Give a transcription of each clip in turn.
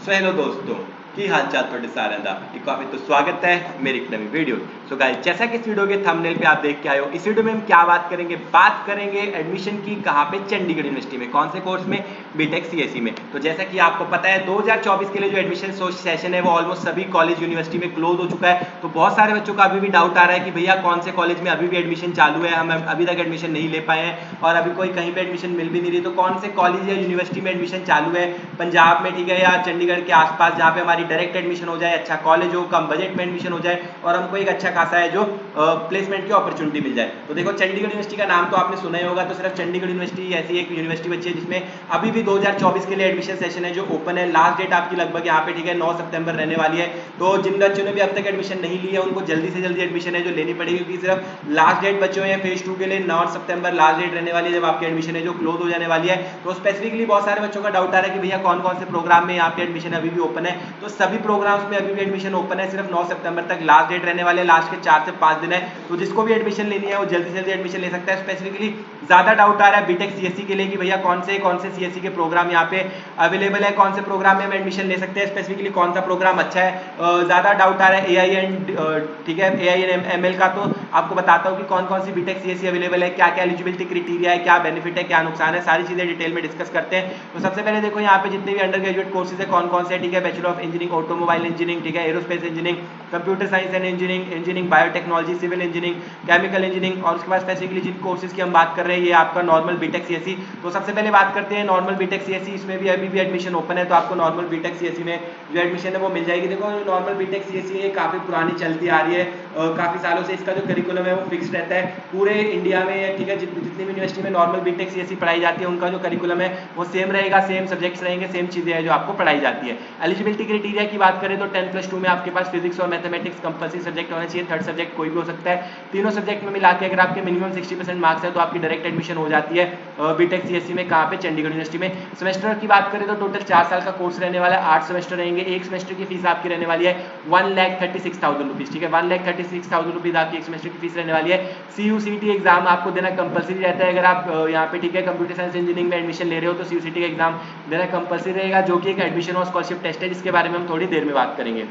So hello दोस्तों की हाल चाल थोड़े सारे काफ़ी तो स्वागत है मेरी एक नवी वीडियो। सो गाइस, जैसा कि इस वीडियो के थंबनेल पे आप देख के आए हो, इस वीडियो में हम क्या बात करेंगे एडमिशन की। कहाँ पे? चंडीगढ़ यूनिवर्सिटी में। कौन से कोर्स में? बीटेक सीएससी में। तो जैसा कि आपको पता है 2024 के लिए जो एडमिशन सेशन है वो ऑलमोस्ट सभी कॉलेज यूनिवर्सिटी में क्लोज हो चुका है। तो बहुत सारे बच्चों का अभी भी डाउट आ रहा है कि भैया कौन से कॉलेज में अभी भी एडमिशन चालू है, हम अभी तक एडमिशन नहीं ले पाए हैं और अभी कोई कहीं पे एडमिशन मिल भी नहीं रही। तो कौन से कॉलेज या यूनिवर्सिटी में एडमिशन चालू है पंजाब में, ठीक है, या चंडीगढ़ के आसपास, जहाँ पे हमारी डायरेक्ट एडमिशन हो जाए, अच्छा कॉलेज हो, कम बजट में एडमिशन हो जाए और हमको एक अच्छा खासा है जो प्लेसमेंट की अपॉर्चुनिटी मिल जाए। तो देखो, चंडीगढ़ यूनिवर्सिटी का नाम तो आपने सुना ही होगा। तो सिर्फ चंडीगढ़ यूनिवर्सिटी ऐसी एक यूनिवर्सिटी बची है जिसमें अभी भी 2024 के लिए एडमिशन सेशन है जो ओपन है। लास्ट डेट आपकी लगभग यहाँ पे, ठीक है, 9 सितंबर रहने वाली है। तो जिन बच्चों ने भी अब तक एडमिशन नहीं ली है उनको जल्दी से जल्दी एडमिशन है जो लेनी पड़ेगी, क्योंकि सिर्फ लास्ट डेट बचे हुए हैं फेज 2 के लिए। 9 सितंबर लास्ट डेट रहने वाली है जब आपकी एडमिशन है जो क्लोज हो जाने वाली है। तो स्पेसिफिकली बहुत सारे बच्चों का डाउट आ रहा है कि भैया कौन कौन से प्रोग्राम में यहाँ पे एडमिशन अभी भी ओपन है। तो सभी प्रोग्राम्स में अभी भी एडमिशन ओपन है। सिर्फ 9 सितंबर तक लास्ट डेट रहने वाले, लास्ट के 4 से 5 दिन है। तो जिसको भी एडमिशन लेनी है वो जल्दी से जल्दी एडमिशन ले सकता है। स्पेसिफिकली ज्यादा डाउट आ रहा है बीटेक सीएससी के लिए कि भैया कौन से सीएससी के प्रोग्राम यहाँ पे अवेलेबल है, कौन से प्रोग्राम में हम एडमिशन ले सकते हैं, स्पेसिफिकली कौन सा प्रोग्राम अच्छा है। ज्यादा डाउट आ रहा है एआई एंड, ठीक है, एआई एंड एमएल का। तो आपको बताता हूँ कि कौन कौन सी बीटेक सीएससी अवेलेबल है, क्या क्या एलिजिबिलिटी क्राइटेरिया है, क्या बेनिफिट है, क्या नुकसान है, सारी चीजें डिटेल में डिस्कस करते हैं। तो सबसे पहले देखो यहाँ पे जितने भी अंडर ग्रेजुएट कोर्सेज है कौन कौन से, ठीक है, bachelor of engineering, automobile engineering, ठीक है, aerospace engineering, computer science and engineering, biotechnology, civil engineering, chemical engineering. और उसके बाद स्पेसिफिकली जिन कोर्सेज की हम बात कर रहे हैं ये आपका नॉर्मल बीटेक सीएससी। तो सबसे पहले बात करते हैं नॉर्मल बीटेक सीएससी। इसमें भी अभी भी एडमिशन ओपन है, तो आपको नॉर्मल बीटेक सीएससी में जो एडमिशन है वो मिल जाएगी। देखो, नॉर्मल बीटेक सीएससी है काफी पुरानी चलती आ रही है, काफी सालों से इसका जो करिकुलम है वो फिक्स रहता है पूरे इंडिया में, ठीक है। जितनी भी यूनिवर्सिटी में नॉर्मल बीटेक सीएससी पढ़ाई जाती है उनका जो करिकुलम है वो सेम रहेगा, सेम सब्जेक्ट्स रहेंगे, सेम चीजें हैं जो आपको पढ़ाई जाती है। एलिजिबिलिटी क्राइटेरिया की बात करें तो 10+2 में आपके पास फिजिक्स और मैथमेटिक्स कंपल्सरी सब्जेक्ट होना चाहिए। थर्ड सब्जेक्ट कोई भी हो सकता है। तीनों सब्जेक्ट में मिला के अगर आपके मिनिमम 60% मार्क्स है तो आपकी डायरेक्ट एडमिशन हो जाती है बीटेक सीएससी में। कहाँ पे? चंडीगढ़ यूनिवर्सिटी में। सेमेस्टर की बात करें तो टोटल 4 साल का कोर्स रहने वाला है, 8 सेमेस्टर रहेंगे। एक सेमेस्टर की फीस आपकी रहने वाली है 1,36,000 रुपीज, ठीक है, 1,36,000 रुपीज आपकी एक सेमेस्टर की फीस रहने वाली है। CUCT एग्जाम आपको देना कंपलसरी रहता है अगर आप यहाँ पे, ठीक है, कंप्यूटर साइंस इंजीनियरिंग में एडमिशन ले रहे हो तो CUCT का एग्जाम देना कंपलसरी रहेगा, जो कि एक एडमिशन और स्कॉलरशिप टेस्ट है जिसके बारे में हम थोड़ी देर में बात करेंगे,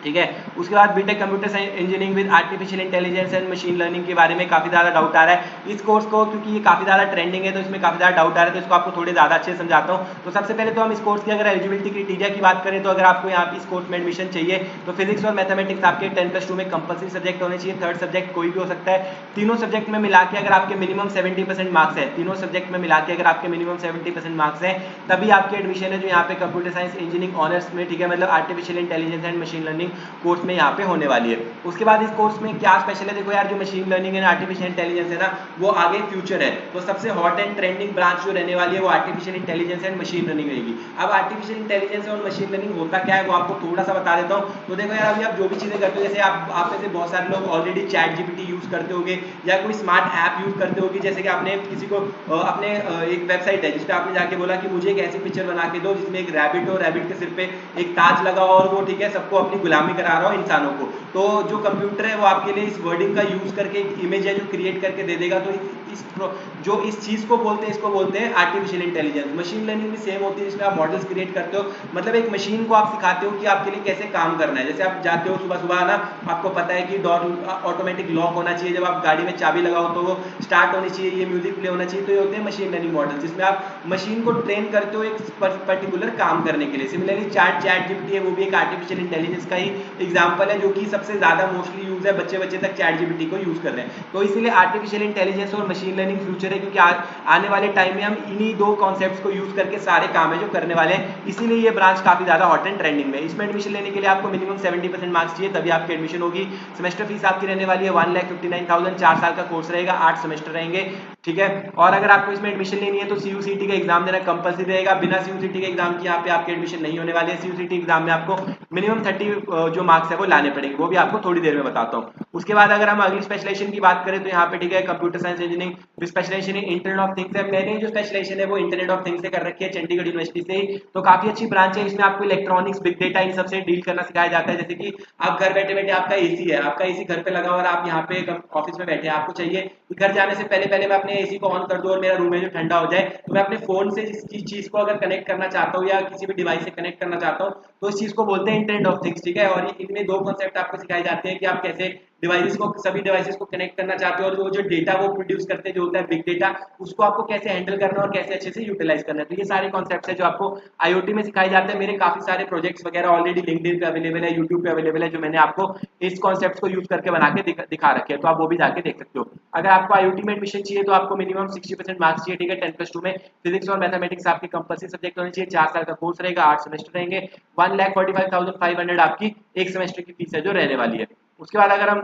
ठीक है। उसके बाद BTech computer science engineering with artificial intelligence and machine learning के बारे में काफी ज्यादा डाउट आ रहा है इस कोर्स को, क्योंकि ये काफी ज्यादा ट्रेंडिंग है तो इसमें काफी ज्यादा डाउट आ रहा है। तो इसको आपको थोड़े ज्यादा अच्छे से समझाता हूँ। तो सबसे पहले तो हम इस कोर्स की अगर एलिजिबिलिटी क्राइटेरिया की बात करें तो अगर आपको यहाँ पे इस कोर्स में एडमिशन चाहिए तो फिजिक्स और मैथमेटिक्स आपके 10+2 में कंपल्सरी सब्जेक्ट होने चाहिए। थर्ड सब्जेक्ट कोई भी हो सकता है। तीनों सब्जेक्ट में मिला के अगर आपके मिनिमम 70% मार्क्स है, तीनों सब्जेक्ट में मिला के अगर आपके मिनिमम 70% मार्क्स है तभी आपकी एडमिशन है जो यहाँ पे कंप्यूटर साइंस इंजीनियरिंग ऑनर्स में, ठीक है, मतलब artificial intelligence and machine learning course में यहाँ पे होने वाली है। उसके बाद इस कोर्स में क्या स्पेशल है? देखो यार, जो machine learning and artificial intelligence है ना वो आगे फ्यूचर है। तो सबसे हॉट एंड ट्रेंडिंग ब्रांच जो रहने वाली है वो artificial intelligence and machine learning रहेगी। अब आर्टिफिशियल इंटेलिजेंस और मशीन लर्निंग होता क्या है वो आपको थोड़ा सा बता देता हूँ। तो देखो यार, अभी आप जो भी चीजें करते हो, जैसे आप में से बहुत सारे लोग ऑलरेडी चैट जीपीटी यूज करते होंगे या कोई स्मार्ट ऐप यूज करते होगे। जैसे कि आपने किसी को अपने एक वेबसाइट है जिसपे आपने जाके बोला कि मुझे एक ऐसी पिक्चर बना के दो जिसमें एक रैबिट हो, रैबिट के सिर पे एक ताज लगा हो और वो, ठीक है, सबको अपनी गुलामी करा रहा हो, इंसानों को। तो जो कंप्यूटर है वो आपके लिए इस वर्डिंग का यूज करके एक इमेज है जो क्रिएट करके दे देगा। तो इस चीज को बोलते हैं, इसको बोलते हैं आर्टिफिशियल इंटेलिजेंस। मशीन लर्निंग भी सेम होती है जिसमें आप मॉडल्स क्रिएट करते हो, मतलब एक मशीन को आप सिखाते हो कि आपके लिए कैसे काम करना है। जैसे आप जाते हो सुबह सुबह ना, आपको पता है कि डोर ऑटोमेटिक लॉक होना चाहिए, जब आप गाड़ी में चाबी लगाओ तो वो स्टार्ट होनी चाहिए, ये म्यूजिक प्ले होना चाहिए। तो ये होते हैं मशीन लर्निंग मॉडल जिसमें आप मशीन को ट्रेन करते हो एक पर्टिकुलर काम करने के लिए। सिमिलरली चैट जीपीटी है वो भी एक आर्टिफिशियल इंटेलिजेंस का ही एग्जांपल है जो कि सबसे ज्यादा मोस्टली यूज है, बच्चे तक चैट जीपीटी को यूज कर रहे हैं। तो इसीलिए आर्टिफिशियल इंटेलिजेंस और मशीन लर्निंग फ्यूचर है, क्योंकि आने वाले टाइम में हम इन्हीं दो कॉन्सेप्ट्स को यूज करके सारे काम है जो करने वाले हैं। इसीलिए ये ब्रांच काफी ज्यादा हॉट एंड ट्रेंडिंग में। इसमें एडमिशन लेने के लिए आपको मिनिमम 70% मार्क्स चाहिए तभी आपकी एडमिशन होगी। सेमेस्टर फीस आपकी रहने वाली है 1,59,000। 4 साल का कोर्स रहेगा, 8 सेमेस्टर रहेंगे, ठीक है। और अगर आपको इसमें एडमिशन लेनी है तो CUCT का एग्जाम देना कंपलसरी रहेगा। बिना CUCT के एग्जाम की यहाँ पे आपकी एडमिशन नहीं होने वाली है। CUCT एग्जाम में आपको मिनिमम 30 जो मार्क्स है वो लाने पड़ेंगे, वो भी आपको थोड़ी देर में बताता हूँ। उसके बाद अगर हम अगली स्पेशलाइजेशन की बात करें तो यहाँ पे ठीक है computer science engineering specialization in internet of things है। मैंने जो स्पेशलाइजेशन है वो इंटरनेट ऑफ थिंग्स से कर रखी है चंडीगढ़ यूनिवर्सिटी से ही, तो काफी अच्छी ब्रांच है। इसमें आपको इलेक्ट्रॉनिक्स, बिग डेटा इन सबसे डील करना सिखाया जाता है। जैसे कि आप घर बैठे बैठे आपका एसी है, आपका एसी घर पे लगा और आप यहाँ पे ऑफिस में बैठे हैं, आपको चाहिए कि घर जाने से पहले पहले मैं अपने एसी को ऑन कर दूं और मेरा रूम है जो ठंडा हो जाए, तो मैं अपने फोन से इस चीज को अगर कनेक्ट करना चाहता हूँ या किसी भी डिवाइस से कनेक्ट करना चाहता हूँ तो इस चीज को बोलते हैं इंटरनेट ऑफ थिंग्स, ठीक है। और इनमें दो कॉन्सेप्ट आपको सिखाए जाते हैं कि आप कैसे डिवाइसेस को, सभी डिवाइसेस को कनेक्ट करना चाहते हो और जो डेटा वो प्रोड्यूस करते हैं जो होता है बिग डेटा, उसको आपको कैसे हैंडल करना और कैसे अच्छे से यूटिलाइज करना है। तो ये सारे कॉन्सेप्ट्स है जो आपको आईओटी में सिखाए जाते हैं। मेरे काफी सारे प्रोजेक्ट्स वगैरह ऑलरेडी लिंक्डइन पे अवेलेबल है, यूट्यूब पे अवेलेबल है, जो मैंने आपको इस कॉन्सेप्ट को यूज करके बना के दिखा रखे हैं, तो आप वो भी जाके देख सकते हो। अगर आपको आईओटी में एडमिशन चाहिए तो आपको मिनिमम 60% मार्क्स चाहिए, ठीक है। 10+2 में फिजिक्स और मैथमेटिक्स आपके कंपल्सरी सब्जेक्ट होने चाहिए। 4 साल का कोर्स रहेगा, 8 सेमेस्टर रहेंगे। 1,45,500 आपकी एक सेमेस्टर की फीस है जो रहने वाली है। उसके बाद अगर हम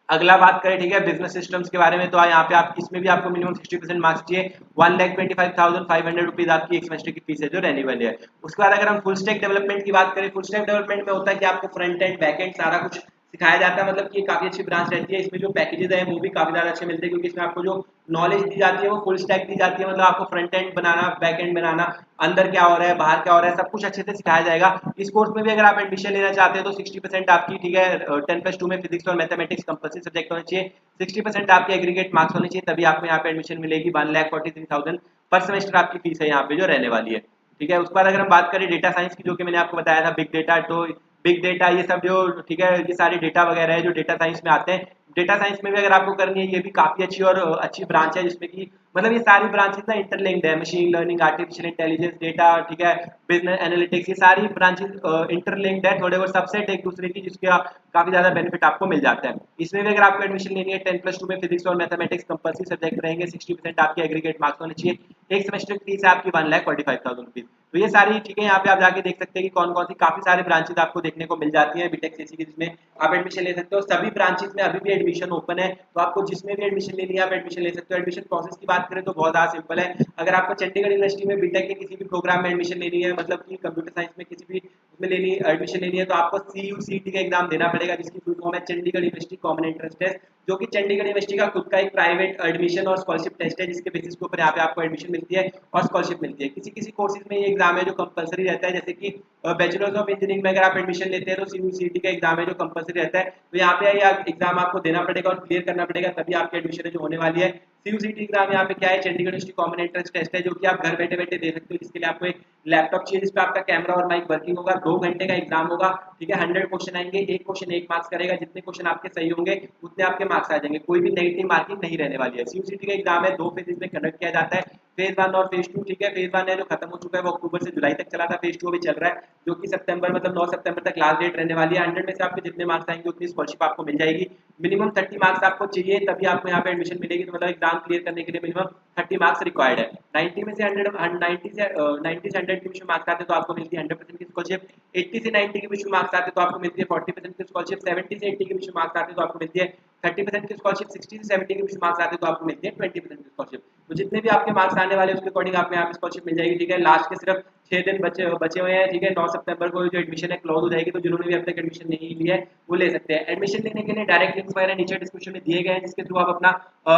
अगला बात करें, ठीक है, बिजनेस सिस्टम्स के बारे में, तो यहाँ पे आप इसमें भी आपको मिनिमम 60% मार्क्स चाहिए। 1,25,500 रुपीज आपकी एक सेमेस्टर की फीस है जो रहने वाली है। उसके बाद अगर हम फुल स्टैक डेवलपमेंट की बात करें, फुल स्टैक डेवलपमेंट में होता है कि आपको फ्रंट एंड बैक एंड सारा कुछ सिखाया जाता है। मतलब कि काफी अच्छी ब्रांच रहती है। इसमें जो पैकेजेस हैं वो भी काफी ज्यादा अच्छे मिलते हैं, क्योंकि इसमें आपको जो नॉलेज दी जाती है वो फुल स्टैक दी जाती है। मतलब आपको फ्रंट एंड बनाना, बैक एंड बनाना, अंदर क्या हो रहा है, बाहर क्या हो रहा है, सब कुछ अच्छे से सिखाया जाएगा। इस कोर्स में भी अगर आप एडमिशन लेना चाहते हैं तो 60% आपकी, ठीक है, 10+2 में फिजिक्स और मैथमेटिक्स कंपल्सरी सब्जेक्ट होने चाहिए। 60% आपके एग्रीगेट मार्क्स होने चाहिए, तभी आपको यहाँ पे एडमिशन मिलेगी। 1,43,000 पर सेमेस्टर आपकी फीस है यहाँ पे जो रहने वाली है, ठीक है। उसके बाद अगर हम बात करें डेटा साइंस की, जो कि मैंने आपको बताया था, बिग डेटा, तो बिग डेटा ये सब जो, ठीक है, ये सारे डेटा वगैरह है जो डेटा साइंस में आते हैं। डेटा साइंस में भी अगर आपको करनी है, ये भी काफी अच्छी और अच्छी ब्रांच है, जिसमें कि मतलब ये सारी ब्रांचेस ना इंटरलिंक्ड है। Machine learning, artificial intelligence, data, ठीक है, बिजनेस एनालिटिक्स, ये सारी ब्रांचेस इंटरलिंक्ड है, थोड़े बहुत सबसेट एक दूसरे की, जिसके काफी ज्यादा बेनिफिट आपको मिल जाता है। इसमें भी अगर आपको एडमिशन लेनी है, 10+2 में फिजिक्स और मैथमेटिक्स कंपल्सरी सब्जेक्ट रहेंगे। 60% आपके एग्रीगेट मार्क्स होने चाहिए। एक सेमेस्टर की फीस है आपकी 1,45,000 रुपीज। तो ये सारी, ठीक है, यहाँ पे आप जाके देख सकते हैं कि कौन कौन सी काफी सारे ब्रांचेस आपको देखने को मिल जाती है बीटेक सीसी की, जिसमें आप एडमिशन ले सकते हो। सभी ब्रांचेस में अभी भी एडमिशन ओपन है, तो आपको जिसमें भी एडमिशन लेनी है आप एडमिशन ले सकते हो। एडमिशन प्रोसेस की बात करें तो बहुत ज्यादा सिंपल है। अगर आपको चंडीगढ़ यूनिवर्सिटी में बीटेक के किसी भी प्रोग्राम में एडमिशन लेनी है, मतलब कि कंप्यूटर साइंस में किसी भी उसमें लेनी एडमिशन लेनी है, तो आपको CUCT का एग्जाम देना पड़ेगा, जिसकी फुल फॉर्म है Chandigarh university common entrance test, जो कि चंडीगढ़ यूनिवर्सिटी का खुद का एक प्राइवेट एडमिशन और स्कॉलरशिप टेस्ट है, जिसके बेसिस के ऊपर यहाँ पे आपको एडमिशन मिलती है और स्कॉलरशिप मिलती है। किसी किसी कोर्सेज में ये एग्जाम है जो कंपलसरी रहता है, जैसे कि बैचलर्स ऑफ इंजीनियरिंग में अगर आप एडमिशन लेते हैं तो CUCT का एग्जाम है जो कंपलसरी रहता है। तो यहाँ पे एग्जाम आपको देना पड़ेगा और क्लियर करना पड़ेगा, तभी आपकी एडमिशन है जो होने वाली है। CUCT एग्जाम यहाँ पे क्या है, Chandigarh university common entrance test है, जो कि आप घर बैठे बैठे दे सकते हो, जिसके लिए आपको एक लैपटॉप चाहिए जिसपे आपका कैमरा और माइक वर्किंग होगा। 2 घंटे का एग्जाम होगा, ठीक है। 100 क्वेश्चन आएंगे, एक क्वेश्चन 1 मार्क्स करेगा, जितने क्वेश्चन आपके सही होंगे उतने आपके मार्क्स आ जाएंगे, कोई भी नेगेटिव मार्किंग नहीं रहने वाली है। CUCT का एग्जाम है 2 फेजेस में कंडक्ट किया जाता है, फेज 1 और फेज 2, ठीक है। फेज 1 है जो खत्म हो चुका है, वो अक्टूबर से जुलाई तक चला था। फेज 2 अभी चल रहा है, जो कि सितंबर, मतलब 9 सितंबर तक लास्ट डेट रहने वाली है। 100 में से आपके जितने मार्क्स आएंगे उतनी स्कॉलरशिप आपको मिल जाएगी। मिनिमम 30 मार्क्स आपको चाहिए, तभी आपको यहाँ पे एडमिशन मिलेगी। तो मतलब एग्जाम क्लियर करने के लिए मिनिमम 30 मार्क्स रिक्वायर्ड है। 90 में से 100 के बीच में मार्क्स आते तो आपको मिलती है 100% की स्कॉलरशिप। 80 से 90 के बीच में मार्क्स आते तो आपको मिलती है 40% की स्कॉलरशिप। 70 से 80 के बीच में मार्क्स आते तो आपको मिलती है 30% की स्कॉलरशिप। 60 से 70 के बीच में मार्क्स आते तो आपको मिलती है 20% की स्कॉलरशिप। तो जितने भी आपके मार्क्स आने वाले उसके अकॉर्डिंग आपको यहाँ पे स्कॉलरशिप मिल जाएगी, ठीक है। लास्ट के सिर्फ 6 दिन बचे हुए हैं, ठीक है। 9 सितंबर को जो एडमिशन है क्लोज हो जाएगी, तो जिन्होंने भी अब तक एडमिशन नहीं ली है वो ले सकते हैं। एडमिशन लेने के लिए डायरेक्ट लिंक्स वगैरह नीचे डिस्क्रिप्शन में दिए गए हैं, जिसके थ्रू आप अपना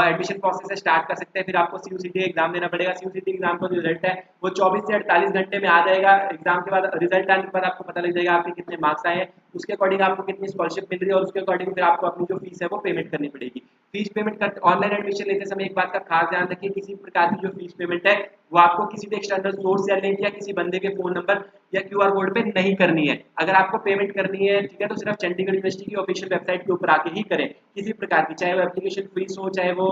एडमिशन प्रोसेस स्टार्ट कर सकते हैं। फिर आपको CUCT एग्जाम देना पड़ेगा। CUCT एग्जाम का जो रिजल्ट है वो 24 से 48 घंटे में आ जाएगा। एग्जाम के बाद, रिजल्ट आने के बाद आपको पता लग जाएगा आपके कितने मार्क्स आए हैं, उसके अकॉर्डिंग आपको कितनी स्कॉलरशिप मिल रही है और उसके अकॉर्डिंग फिर आपको अपनी जो फीस है वो पेमेंट करनी पड़ेगी। फीस पेमेंट कर ऑनलाइन एडमिशन लेते समय एक बात का खास ध्यान रखिए, किसी प्रकार की जो फीस पेमेंट है वो आपको किसी भी एक्सटर्नल सोर्स या लिंक या किसी बंदे के फोन नंबर या QR कोड पे नहीं करनी है। अगर आपको पेमेंट करनी है, ठीक है, तो सिर्फ चंडीगढ़ यूनिवर्सिटी की ऑफिशियल वेबसाइट के ऊपर आके ही करें, किसी प्रकार की, चाहे वो एप्लीकेशन फीस हो चाहे वो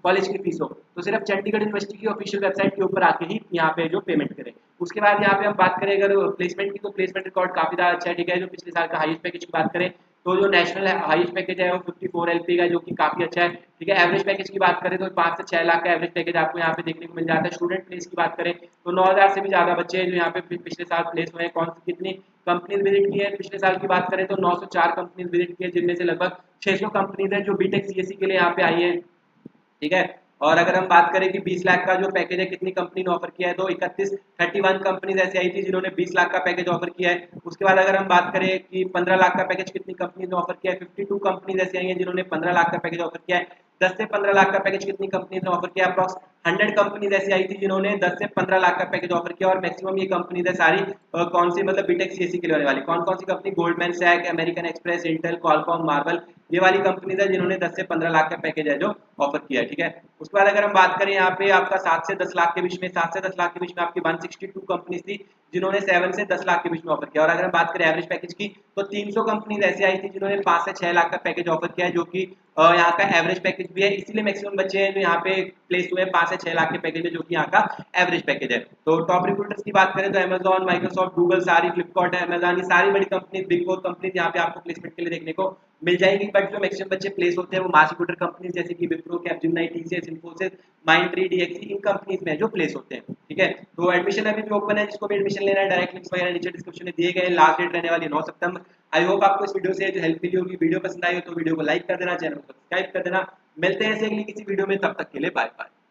कॉलेज की फीस हो, तो सिर्फ चंडीगढ़ यूनिवर्सिटी की ऑफिशियल वेबसाइट के ऊपर आके ही यहाँ पे जो पेमेंट करें। उसके बाद यहाँ पे हम बात करें अगर प्लेसमेंट की, तो प्लेसमेंट रिकॉर्ड काफी ज्यादा अच्छा है, ठीक है। जो पिछले साल का हाईएस्ट पैकेज की बात करें तो जो नेशनल हाईएस्ट पैकेज है वो 54 LP का, जो कि काफी अच्छा है, ठीक है। एवरेज पैकेज की बात करें तो 5 से 6 लाख का एवरेज पैकेज आपको यहाँ पे देखने को मिल जाता है। स्टूडेंट प्लेस की बात करें तो 9000 से भी ज्यादा बच्चे हैं जो यहाँ पे पिछले साल प्लेस हुए हैं। कौन सी कितनी कंपनीज विजिट की है पिछले साल की बात करें तो 904 कंपनीज विजिट की है, जिनमें से लगभग 600 कंपनीज है जो बीटेक CSE के लिए यहाँ पे आई है, ठीक है। और अगर हम बात करें कि 20 लाख का जो पैकेज है कितनी कंपनी ने ऑफर किया है, तो 31 कंपनीज ऐसी आई थी जिन्होंने 20 लाख का पैकेज ऑफर किया है। उसके बाद अगर हम बात करें कि 15 लाख का पैकेज कितनी कंपनी ने ऑफर किया है, 52 कंपनीज ऐसी आई हैं जिन्होंने 15 लाख का पैकेज ऑफर किया है। 10 से 15 लाख का पैकेज कितनी कंपनीज ने ऑफर किया, अप्रॉक्स 100 कंपनीज ऐसी आई थी जिन्होंने 10 से 15 लाख का पैकेज ऑफर किया। और मैक्सिमम ये कंपनीज है सारी कौन सी, मतलब बीटेक सीएससी के लिए होने वाली। कौन कौन सी company, Goldman Sachs, American Express, Intel, Qualcomm, Marvell, ये वाली कंपनीज है जिन्होंने 10 से 15 लाख का पैकेज है जो ऑफर किया है, ठीक है। उसके बाद अगर हम बात करें यहाँ पे आपका 7 से 10 लाख के बीच में, 7 से 10 लाख के बीच में आपकी 162 कंपनीज थी जिन्होंने 7 से 10 लाख के बीच में ऑफर किया। और अगर हम बात करें एवरेज पैकेज की, तो 300 कंपनीज ऐसी आई थी जिन्होंने 5 से 6 लाख का पैकेज ऑफर किया है, जो कि यहाँ का एवरेज पैकेज भी है। इसीलिए मैक्सिमम बच्चे हैं जो यहाँ पे प्लेस हुए 5 से 6 लाख के पैकेज में, जो कि यहाँ का एवरेज पैकेज है। तो टॉप रिक्रूटर्स की बात करें तो अमेजॉन, माइक्रोसॉफ्ट, गूगल, सारी फ्लिपकार्ट, अमेजॉन, ये सारी बड़ी कंपनी, बिग फोर कंपनीज यहाँ पे आपको प्लेसमेंट के लिए देखने को मिल जाएगी। बट जो मैक्सिमम बच्चे प्लेस होते हैं वो मास रिक्रूटर कंपनीज जैसे कि Wipro, Capgemini, TCS, Infosys, Mindtree, DXC, इन कंपनीज में जो प्लेस होते हैं, ठीक है। तो एडमिशन अभी भी ओपन है, जिसको भी एडमिशन लेना है डायरेक्ट लिंक्स वगैरह नीचे डिस्क्रिप्शन में दिए गए। लास्ट डेट रहने वाली 9 सितंबर। आई होप आपको इस वीडियो से जो हेल्प मिली होगी। वीडियो पसंद आई हो तो वीडियो को लाइक कर देना, चैनल को सब्सक्राइब कर देना। मिलते हैं ऐसे अगली किसी वीडियो में, तब तक के लिए बाय बाय।